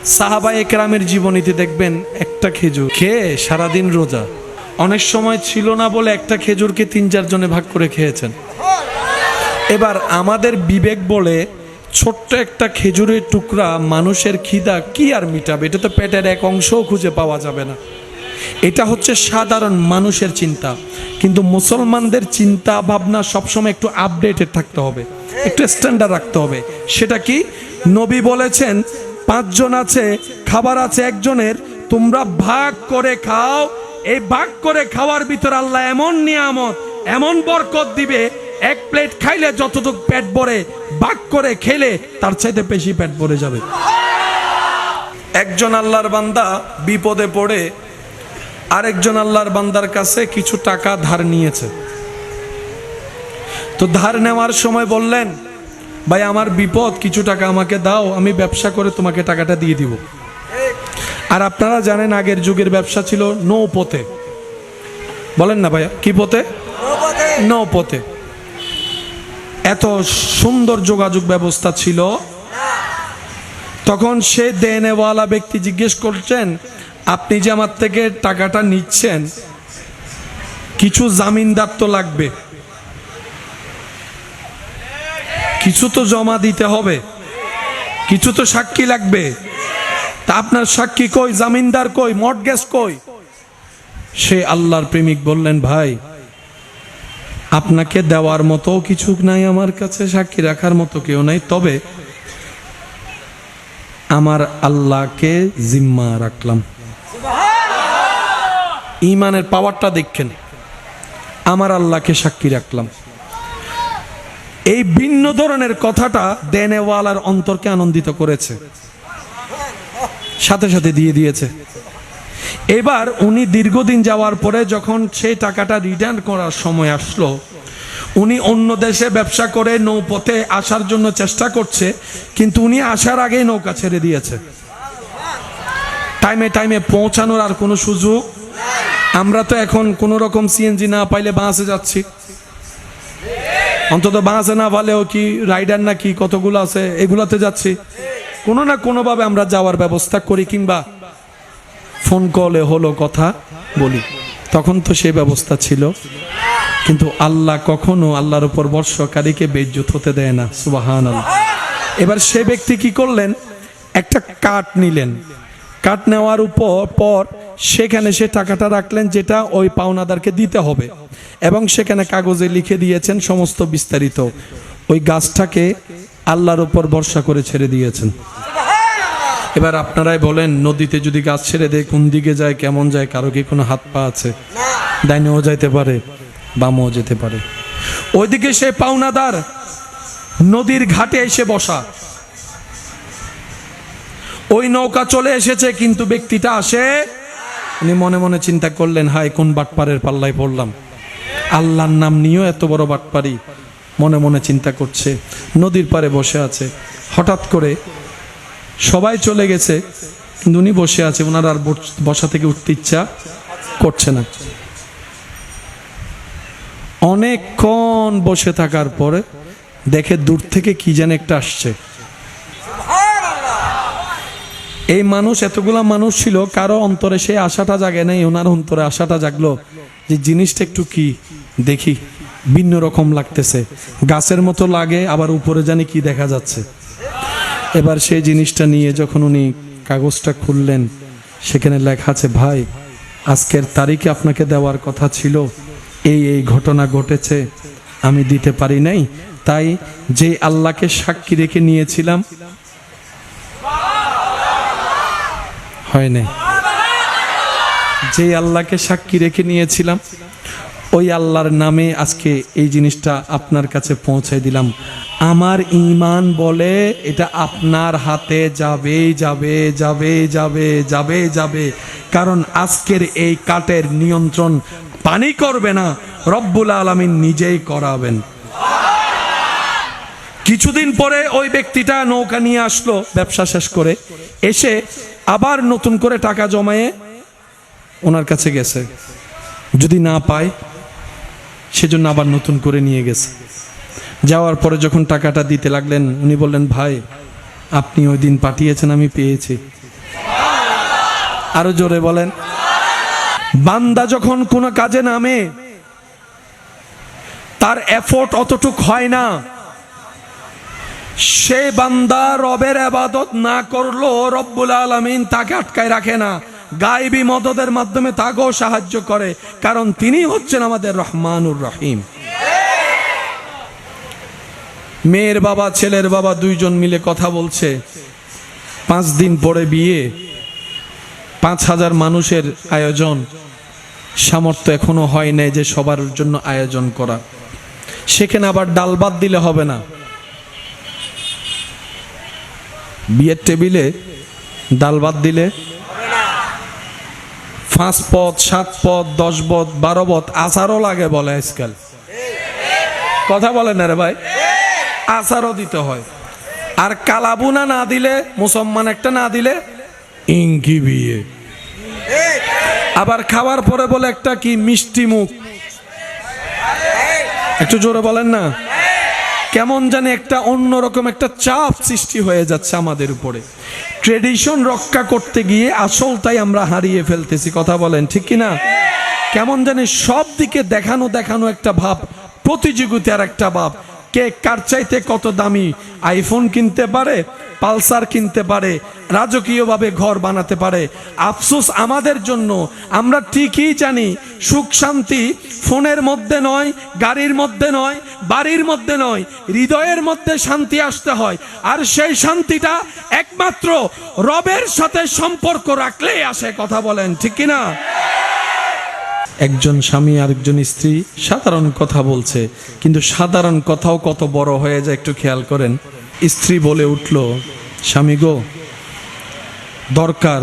সাহাবা একরামের জীবনীতে দেখবেন একটা খেজুর খেয়ে সারাদিন রোজা, অনেক সময় ছিল না বলে একটা খেজুরকে 3-4 জনে ভাগ করে খেয়েছেন। এবার আমাদের বিবেক বলে ছোট্ট একটা খেজুরের টুকরা মানুষের খিদা কি আর মিটাবে, এটা তো পেটের এক অংশও খুঁজে পাওয়া যাবে না। এটা হচ্ছে সাধারণ মানুষের চিন্তা, কিন্তু মুসলমানদের চিন্তা ভাবনা সবসময় একটু আপডেটেড থাকতে হবে, একটু স্ট্যান্ডার্ড রাখতে হবে। সেটা কি? নবী বলেছেন 5 জন আছে, খাবার আছে একজনের, তোমরা ভাগ করে খাও। এই ভাগ করে খাওয়ার ভিতর আল্লাহ এমন নিয়ামত, এমন বরকত দিবে, এক প্লেট খাইলে যতটুকু পেট ভরে, ভাগ করে খেলে তার চাইতে বেশি পেট ভরে যাবে। একজন আল্লাহর বান্দা বিপদে পড়ে আরেকজন আল্লাহর বান্দার কাছে কিছু টাকা ধার নিয়েছে। তো ধার নেওয়ার সময় বললেন, ভাই আমার বিপদ, কিছু টাকা আমাকে দাও, আমি ব্যবসা করে তোমাকে টাকাটা দিয়ে দিব। আর আপনারা জানেন আগের যুগের ব্যবসা ছিল নৌপথে। বলেন না ভাইয়া, কি পথে? নৌপথে। এত সুন্দর যোগাযোগ ব্যবস্থা ছিল। তখন সে দেনেওয়ালা ব্যক্তি জিজ্ঞেস করছেন, আপনি যে আমার থেকে টাকাটা নিচ্ছেন, কিছু জামিনদার তো লাগবে, কিছু তো জমা দিতে হবে, কিছু তো সাক্ষী লাগবে। তা আপনার সাক্ষী কই, জামিনদার কই, মর্টগেজ কই? সে আল্লাহর প্রেমিক বললেন, ভাই আপনাকে দেওয়ার মতো কিছু নাই আমার কাছে, সাক্ষী রাখার মতো কেউ নাই, তবে আমার আল্লাহকে জিম্মা রাখলাম। ঈমানের পাওয়ারটা দেখেন, আমার আল্লাহকে সাক্ষী রাখলাম। এই ভিন্ন ধরনের কথাটা দেনেওয়ালার অন্তরকে আনন্দিত করেছে, সাথে সাথে দিয়ে দিয়েছে। এবার উনি দীর্ঘদিন যাওয়ার পরে যখন সেই টাকাটা রিটার্ন করার সময় আসলো, উনি অন্য দেশে ব্যবসা করে নৌপথে আসার জন্য চেষ্টা করছে, কিন্তু উনি আসার আগেই নৌকা ছেড়ে দিয়েছে। টাইমে টাইমে পৌঁছানোর আর কোনো সুযোগ। আমরা তো এখন কোনো রকম সিএনজি না পাইলে বাসে যাচ্ছি, অন্তত বাসে না পালেও কি রাইডার না কি কতগুলো আছে, এগুলাতে যাচ্ছি। কোনো না কোনোভাবে আমরা যাওয়ার ব্যবস্থা করি, কিংবা ফোন কলে হলো কথা বলি। তখন তো সেই ব্যবস্থা ছিল, কিন্তু আল্লাহ কখনো আল্লাহর উপর বর্ষকারীকে বেইজ্জত হতে দেয় না। সুবহানাল্লাহ। এবার সে ব্যক্তি কি করলেন, একটা কাঠ নিলেন, কাঠ নেওয়ার পর সেখানে সে টাকাটা রাখলেন যেটা ওই পাওনাদারকে দিতে হবে, এবং সেখানে কাগজে লিখে দিয়েছেন সমস্ত বিস্তারিত। ওই গাছটাকে আল্লাহর উপর ভরসা করে ছেড়ে দিয়েছেন। এবার আপনারাই বলেন, নদীতে যদি গাছ ছেড়ে দেয় কোন দিকে যায়, কেমন যায়? কারো কি কোনো হাত পা আছে? ডাইনেও যাইতে পারে, বামও যেতে পারে। ওইদিকে সে পাওনাদার নদীর ঘাটে এসে বসা, ওই নৌকা চলে এসেছে কিন্তু ব্যক্তিটা আসে। উনি মনে মনে চিন্তা করলেন, হাই কোন বাটপারের পাল্লায় পড়লাম, আল্লাহর নাম নিয়েও এত বড় বাটপারি। মনে মনে চিন্তা করছে, নদীর পারে বসে আছে। হঠাৎ করে সবাই চলে গেছে, কিন্তু উনি বসে আছে, ওনার আর বসা থেকে উঠতে ইচ্ছা করছে না। অনেকক্ষণ বসে থাকার পরে দেখে দূর থেকে কি যেন একটা আসছে। এই মানুষ, এতগুলা মানুষ ছিল, কারো অন্তরে সেই আশাটা জাগে নাই, ওনার অন্তরে আশাটা জাগলো যে জিনিসটা একটু কি দেখি, ভিন্ন রকম লাগতেছে, গাছের মতো লাগে, আবার উপরে জানি কি দেখা যাচ্ছে। এবার সেই জিনিসটা নিয়ে যখন উনি কাগজটা খুললেন, সেখানে লেখা আছে, ভাই আজকের তারিখে আপনাকে দেওয়ার কথা ছিল, এই এই ঘটনা ঘটেছে, আমি দিতে পারি নাই, তাই যে আল্লাহকে সাক্ষী রেখে নিয়েছিলাম হয় নাই, যে আল্লাহকে সাক্ষী রেখে নিয়েছিলাম ওই আল্লাহর নামে আজকে এই জিনিসটা আপনার কাছে পৌঁছাই দিলাম। আমার ঈমান বলে এটা আপনার হাতে যাবে যাবে যাবে যাবে যাবে যাবে, কারণ আজকের এই কাঠের নিয়ন্ত্রণ পানি করবে না, রব্বুল আলামিন নিজেই করাবেন। কিছুদিন পরে ওই ব্যক্তিটা নৌকা নিয়ে আসলো ব্যবসা শেষ করে, এসে আবার নতুন করে টাকা জমায়ে ওনার কাছে গেছে, যদি না পায় সেজন্য আবার নতুন করে নিয়ে গেছে। যাওয়ার পরে যখন টাকাটা দিতে লাগলেন, উনি বললেন, ভাই আপনি ওই দিন পাঠিয়েছেন, আমি পেয়েছি, আরো জোরে বলেন। বান্দা যখন কোনো কাজে নামে তার এফোর্ট অতটুক হয় না, সে বান্দা রবের ইবাদত না করলো রব্বুল আলামিন তাকে আটকায় রাখে না, গায়েবী মদদের মাধ্যমে তাকেও সাহায্য করে, কারণ তিনি হচ্ছেন আমাদের রহমানুর রহিম। মেয়ের বাবা ছেলের বাবা দুইজন মিলে কথা বলছে, 5 দিন পরে বিয়ে, 5000 মানুষের আয়োজন, সামর্থ্য এখনো হয় নাই যে সবার জন্য আয়োজন করা। সেখানে আবার ডাল ভাত দিলে হবে না, বিয়ের টেবিলে ডাল ভাত দিলে 5 পদ 7 পদ 10 পদ 12 পদ আচারও লাগে বলে আজকাল। কথা বলেন না রে ভাই, আচারও দিতে হয়। আর কালাবুনা না দিলে, মুসলমান একটা না দিলে ইঙ্কি বিয়ে। আবার খাওয়ার পরে বলে একটা কি মিষ্টি মুখ, একটু জোরে বলেন না। কেমন জানি একটা অন্যরকম একটা চাপ সৃষ্টি হয়ে যাচ্ছে আমাদের উপরে। ট্রেডিশন রক্ষা করতে গিয়ে আসল তাই আমরা হারিয়ে ফেলতেছি। কথা বলেন ঠিক কি না? কেমন জানি সব দিকে দেখানো দেখানো একটা ভাব, প্রতিযোগিতার একটা ভাব। কে কার চাইতে কত দামি আইফোন কিনতে পারে, পালসার কিনতে পারে, রাজকীয়ভাবে ঘর বানাতে পারে। আফসোস আমাদের জন্য, আমরা ঠিকই জানি সুখ শান্তি ফোনের মধ্যে নয়, গাড়ির মধ্যে নয়, বাড়ির মধ্যে নয়, হৃদয়ের মধ্যে শান্তি আসতে হয়। আর সেই শান্তিটা একমাত্র রবের সাথে সম্পর্ক রাখলেই আসে। কথা বলেন ঠিক কি না? একজন স্বামী আরেকজন স্ত্রী সাধারণ কথা বলছে, কিন্তু সাধারণ কথাও কত বড় হয়ে যায় একটু খেয়াল করেন। স্ত্রী বলে উঠল, স্বামী গো, দরকার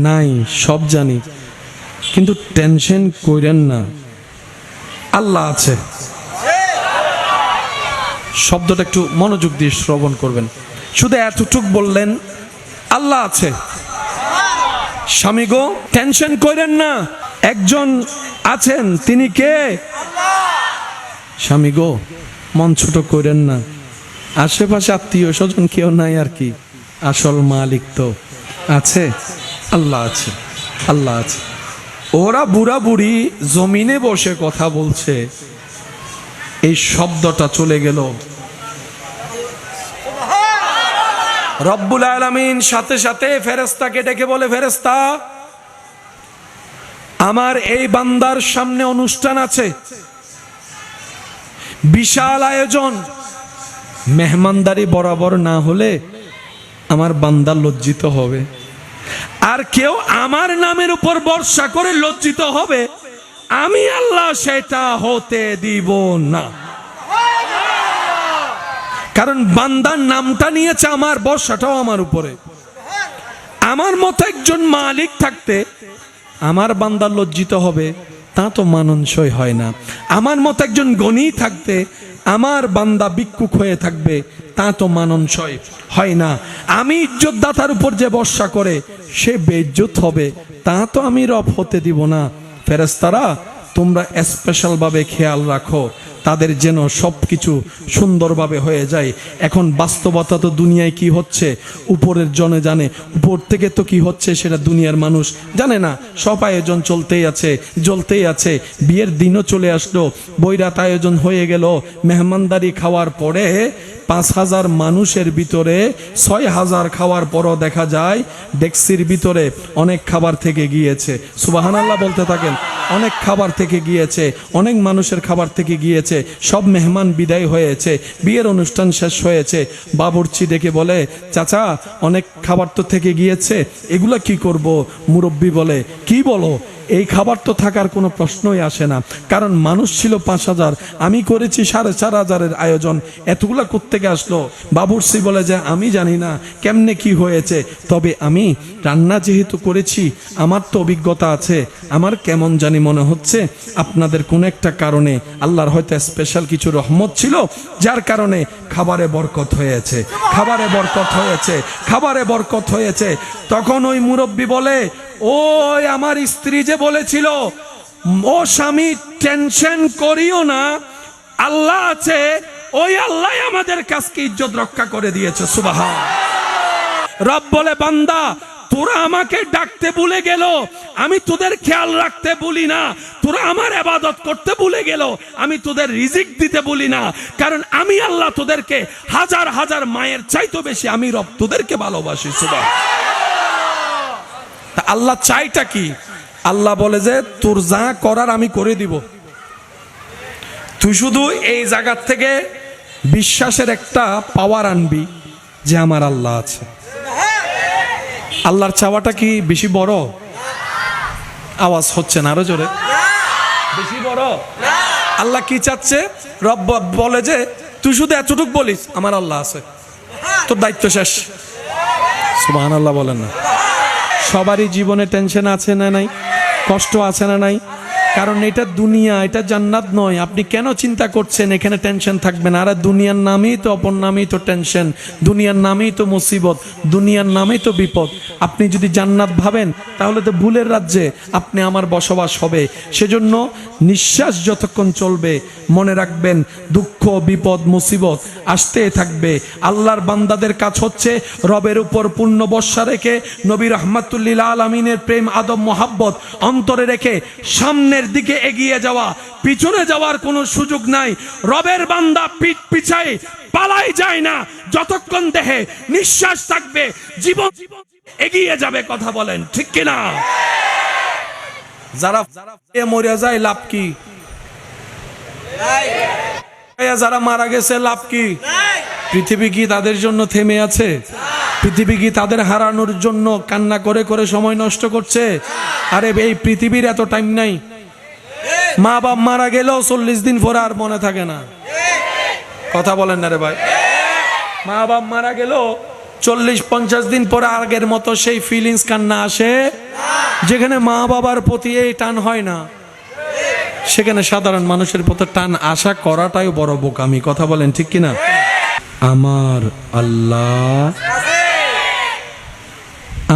নাই সব জানি, কিন্তু টেনশন কইরেন না, আল্লাহ আছে। শব্দটা একটু মনোযোগ দিয়ে শ্রবণ করবেন। শুধু এতটুক বললেন, আল্লাহ আছে। স্বামী গো, টেনশন কইরেন না, একজন আছেন, তিনি কে? স্বামী গো, মন ছোট করেন না, আশেপাশে আত্মীয় স্বজন কেউ নাই আর কি, আসল মালিক তো আছে, আল্লাহ আছে, আল্লাহ আছে। ওরা বুড়া বুড়ি জমিনে বসে কথা বলছে, এই শব্দটা চলে গেল। রব্বুল আলামিন সাথে সাথে ফেরেশতাকে ডেকে বলে, ফেরেশতা, আমার এই বান্দার সামনে অনুষ্ঠান আছে, বিশাল আয়োজন, মেহমানদারি বরাবর না হলে আমার বান্দা লজ্জিত হবে, আর কেউ আমার নামের উপর ভরসা করে লজ্জিত হবে, আমি আল্লাহ সেটা হতে দিব না। কারণ বান্দার নামটা নিয়েছে আমার, ভরসাটাও আমার উপরে। আমার মতো একজন মালিক থাকতে আমার বান্দা লজ্জিত হবে, তা তো মানানসই হয় না। আমার মতো একজন গণী থাকতে আমার বান্দা ভিক্ষুক হয়ে থাকবে, তা তো মানানসই হয় না। আমি ইজ্জতদাতার উপর যে ভরসা করে সে বেইজ্জত হবে, তা তো আমি রব হতে দিব না। ফেরেশতারা, তোমরা স্পেশাল ভাবে খেয়াল রাখো তাদের যেন সবকিছু সুন্দরভাবে হয়ে যায়। এখন বাস্তবতা তো দুনিয়ায় কি হচ্ছে উপরের জনে জানে, উপর থেকে তো কি হচ্ছে সেটা দুনিয়ার মানুষ জানে না। সব আয়োজন চলতেই আছে, জ্বলতেই আছে। বিয়ের দিনও চলে আসলো, বৈরাত আয়োজন হয়ে গেল, মেহমানদারি খাওয়ার পরে 5000 মানুষের ভিতরে 6000 খাওয়ার পরও দেখা যায় ডেক্সির ভিতরে অনেক খাবার থেকে গিয়েছে। সুবহানাল্লাহ বলতে থাকেন। অনেক খাবার থেকে গিয়েছে, অনেক মানুষের খাবার থেকে গিয়েছে, সব মেহমান বিদায় হয়েছে, বিয়ের অনুষ্ঠান শেষ হয়েছে। বাবুর্চি ডেকে বলে, চাচা অনেক খাবার তো থেকে গিয়েছে, এগুলা কি করব? মুরব্বী বলে, কি বলো, এই খাবার তো থাকার কোনো প্রশ্নই আসে না, কারণ মানুষ ছিল 5000, আমি করেছি 4500 আয়োজন, এতগুলা কোত্থেকে আসলো? বাবুর্চি বলে যে আমি জানি না কেমনে কি হয়েছে, তবে আমি রান্না যেহেতু করেছি আমার তো অভিজ্ঞতা আছে, আমার কেমন জানি মনে হচ্ছে আপনাদের কোন একটা কারণে আল্লাহর হয়তো স্পেশাল কিছু রহমত ছিল, যার কারণে খাবারে বরকত হয়েছে, খাবারে বরকত হয়েছে, খাবারে বরকত হয়েছে। তখন ওই মুরব্বী বলে, ওই আমার স্ত্রী যে বলেছিল, ও স্বামী টেনশন করিও না, আল্লাহ আছে, ওই আল্লাহ আমাদের কাছকে ইজ্জত রক্ষা করে দিয়েছে। সুবহান। রব বলে, বান্দা তোরা আমাকে ডাকতে ভুলে গেল, আমি তোদের খেয়াল রাখতে ভুলি না। তোরা আমার ইবাদত করতে ভুলে গেল, আমি তোদের রিজিক দিতে ভুলি না। কারণ আমি আল্লাহ তোদেরকে হাজার হাজার মায়ের চাইতো বেশি আমি রব তোদেরকে ভালোবাসি। সুবহানাল্লাহ। আল্লাহ চাইটা কি? আল্লাহ বলে যে তোর যা করার আমি করে দিব, তুই শুধু এই জায়গা থেকে বিশ্বাসের একটা পাওয়ার আনবি যে আমার আল্লাহ আছে। আল্লাহর চাওয়াটা কি বেশি বড়? আওয়াজ হচ্ছে না, আরো জোরে। বেশি বড়? আল্লাহ কি চাচ্ছে? রব বলে যে তুই শুধু এতটুকু বলিস আমার আল্লাহ আছে, তোর দায়িত্ব শেষ। সুবহানাল্লাহ বলেন না? সবারই জীবনে টেনশন আছে না নাই? কষ্ট আছে না নাই? কারণ এটা দুনিয়া, এটা জান্নাত নয়। আপনি কেন চিন্তা করছেন এখানে টেনশন থাকবে না? আর দুনিয়ার নামেই তো, অপর নামেই তো টেনশন, দুনিয়ার নামেই তো মুসিবত, দুনিয়ার নামেই তো বিপদ। আপনি যদি জান্নাত ভাবেন তাহলে তো ভুলের রাজ্যে আপনি আমার বসবাস হবে। সেজন্য নিঃশ্বাস যতক্ষণ চলবে মনে রাখবেন দুঃখ বিপদ মুসিবত আসতে থাকবে। আল্লাহর বান্দাদের কাজ হচ্ছে রবের উপর পূর্ণ ভরসা রেখে নবী রাহমাতুল লিল আলামিনের প্রেম আদব মোহাব্বত অন্তরে রেখে সামনের দিকে এগিয়ে যাওয়া, পিছনে যাওয়ার কোনো সুযোগ নাই। রবের বান্দা পিঠ পিছায় পালাই যায় না, যতক্ষণ দেহে নিঃশ্বাস থাকবে জীবন এগিয়ে যাবে। কথা বলেন ঠিক কিনা? যারা মরে যায় লাভ কি? যারা মারা গেছে লাভ কি? পৃথিবী কি তাদের জন্য থেমে আছে? পৃথিবী কি তাদের হারানোর জন্য কান্না করে করে সময় নষ্ট করছে? আরে এই পৃথিবীর এত টাইম নাই। মা বাপ মারা গেলেও 40 দিন পরে আর মনে থাকে না। কথা বলেন না রে ভাই? মা বাপ মারা গেলেও 40-50 দিন পরে আগের মতো সেই ফিলিংস কান্না আসে। যেখানে মা বাবার প্রতি এই টান হয় না, সেখানে সাধারণ মানুষের প্রতি টান আশা করাটাই বড় বোকামি। কথা বলেন ঠিক কিনা? আমার আল্লাহ,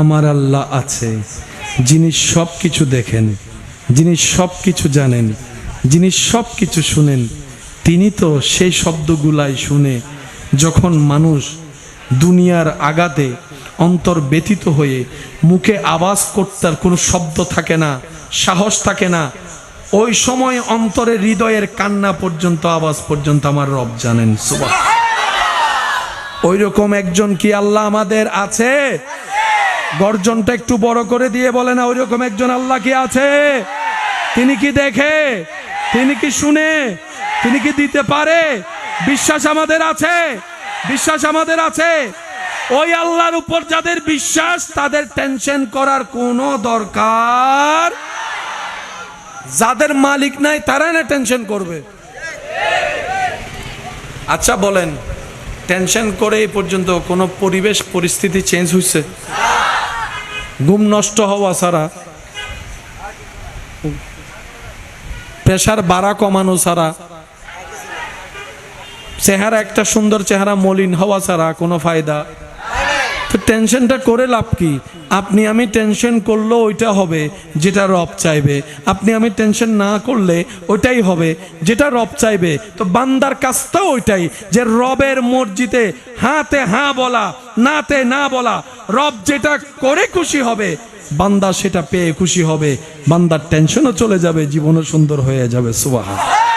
আমার আল্লাহ আছে, যিনি সব কিছু দেখেন, যিনি সব কিছু জানেন, যিনি সব কিছু শুনেন। তিনি তো সেই শব্দগুলাই শুনে যখন মানুষ দুনিয়ার আঘাতে অন্তর ব্যথিত হয়ে মুখে আওয়াজ করতে আর কোনো শব্দ থাকে না, সাহস থাকে না, ওই সময় অন্তরে হৃদয়ের কান্না পর্যন্ত, আওয়াজ পর্যন্ত আমার রব জানেন। সুবহানাল্লাহ। ওই রকম একজন কি আল্লাহ আমাদের আছে? গর্জনটা একটু বড় করে দিয়ে বলে না, ওই রকম একজন আল্লাহ কি আছে? তিনি কি দেখে? তিনি কি শুনে? তিনি কি দিতে পারে? বিশ্বাস আমাদের আছে, বিশ্বাস আমাদের আছে। ওই আল্লাহর উপর যাদের বিশ্বাস তাদের টেনশন করার কোনো দরকার। যাদের মালিক নাই তারা না টেনশন করবে। আচ্ছা বলেন, টেনশন করে এই পর্যন্ত কোনো পরিবেশ পরিস্থিতি চেঞ্জ হয়েছে? ঘুম নষ্ট হওয়া ছাড়া, প্রেশার বাড়া কমানো ছাড়া, চেহারা একটা সুন্দর চেহারা মলিন হওয়া ছাড়া কোনো ফায়দা। তো টেনশনটা করে লাভ কি? আপনি আমি টেনশন করলে ওইটা হবে যেটা রব চাইবে, আপনি আমি টেনশন না করলে ওইটাই হবে যেটা রব চাইবে। তো বান্দার কাজটাও ওইটাই, যে রবের মর্জিতে হাতে হাঁ বলা, নাতে না বলা। রব যেটা করে খুশি হবে বান্দা সেটা পেয়ে খুশি হবে, বান্দার টেনশনও চলে যাবে, জীবনও সুন্দর হয়ে যাবে। সুবহানাল্লাহ।